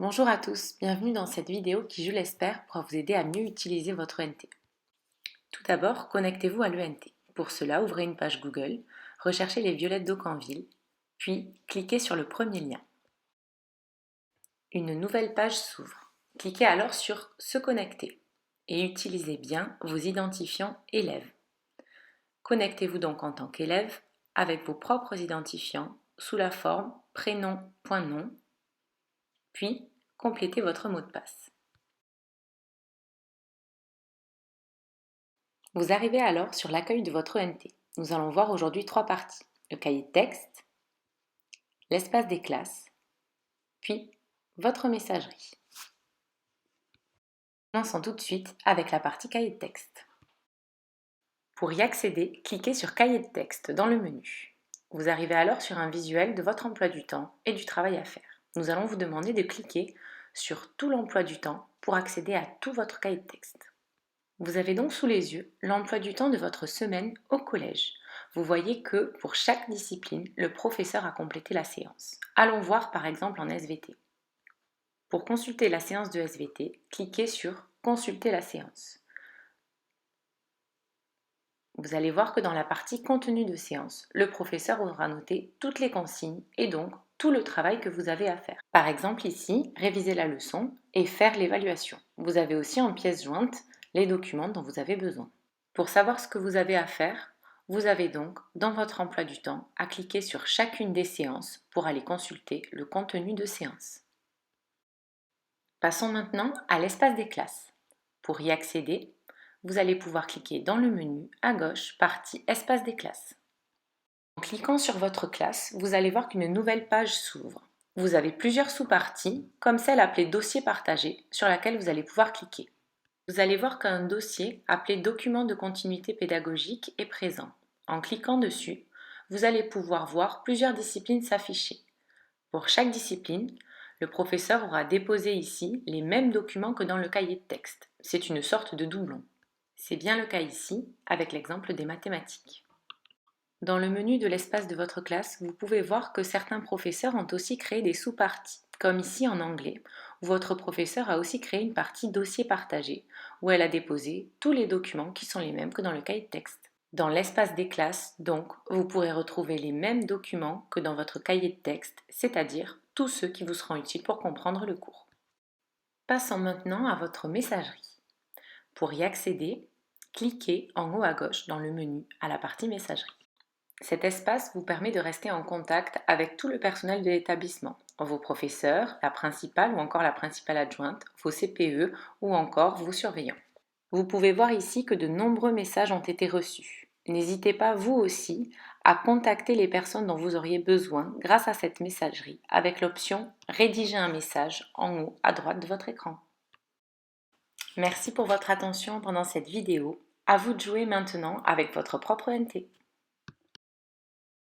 Bonjour à tous, bienvenue dans cette vidéo qui, je l'espère, pourra vous aider à mieux utiliser votre ENT. Tout d'abord, connectez-vous à l'ENT. Pour cela, ouvrez une page Google, recherchez les violettes d'Aucamville, puis cliquez sur le premier lien. Une nouvelle page s'ouvre. Cliquez alors sur Se connecter et utilisez bien vos identifiants élèves. Connectez-vous donc en tant qu'élève avec vos propres identifiants sous la forme prénom.nom, puis complétez votre mot de passe. Vous arrivez alors sur l'accueil de votre ENT. Nous allons voir aujourd'hui 3 parties. Le cahier de texte, l'espace des classes, puis votre messagerie. Commençons tout de suite avec la partie cahier de texte. Pour y accéder, cliquez sur Cahier de texte dans le menu. Vous arrivez alors sur un visuel de votre emploi du temps et du travail à faire. Nous allons vous demander de cliquer sur tout l'emploi du temps pour accéder à tout votre cahier de texte. Vous avez donc sous les yeux l'emploi du temps de votre semaine au collège. Vous voyez que pour chaque discipline, le professeur a complété la séance. Allons voir par exemple en SVT. Pour consulter la séance de SVT, cliquez sur Consulter la séance. Vous allez voir que dans la partie Contenu de séance, le professeur aura noté toutes les consignes et donc tout le travail que vous avez à faire. Par exemple ici, réviser la leçon et faire l'évaluation. Vous avez aussi en pièce jointe les documents dont vous avez besoin. Pour savoir ce que vous avez à faire, vous avez donc dans votre emploi du temps à cliquer sur chacune des séances pour aller consulter le contenu de séance. Passons maintenant à l'espace des classes. Pour y accéder, vous allez pouvoir cliquer dans le menu à gauche, partie Espace des classes. En cliquant sur votre classe, vous allez voir qu'une nouvelle page s'ouvre. Vous avez plusieurs sous-parties, comme celle appelée Dossier partagé, sur laquelle vous allez pouvoir cliquer. Vous allez voir qu'un dossier appelé Document de continuité pédagogique est présent. En cliquant dessus, vous allez pouvoir voir plusieurs disciplines s'afficher. Pour chaque discipline, le professeur aura déposé ici les mêmes documents que dans le cahier de texte. C'est une sorte de doublon. C'est bien le cas ici, avec l'exemple des mathématiques. Dans le menu de l'espace de votre classe, vous pouvez voir que certains professeurs ont aussi créé des sous-parties, comme ici en anglais, où votre professeur a aussi créé une partie dossier partagé, où elle a déposé tous les documents qui sont les mêmes que dans le cahier de texte. Dans l'espace des classes, donc, vous pourrez retrouver les mêmes documents que dans votre cahier de texte, c'est-à-dire tous ceux qui vous seront utiles pour comprendre le cours. Passons maintenant à votre messagerie. Pour y accéder, cliquez en haut à gauche dans le menu à la partie messagerie. Cet espace vous permet de rester en contact avec tout le personnel de l'établissement, vos professeurs, la principale ou encore la principale adjointe, vos CPE ou encore vos surveillants. Vous pouvez voir ici que de nombreux messages ont été reçus. N'hésitez pas vous aussi à contacter les personnes dont vous auriez besoin grâce à cette messagerie avec l'option Rédiger un message en haut à droite de votre écran. Merci pour votre attention pendant cette vidéo. À vous de jouer maintenant avec votre propre ENT.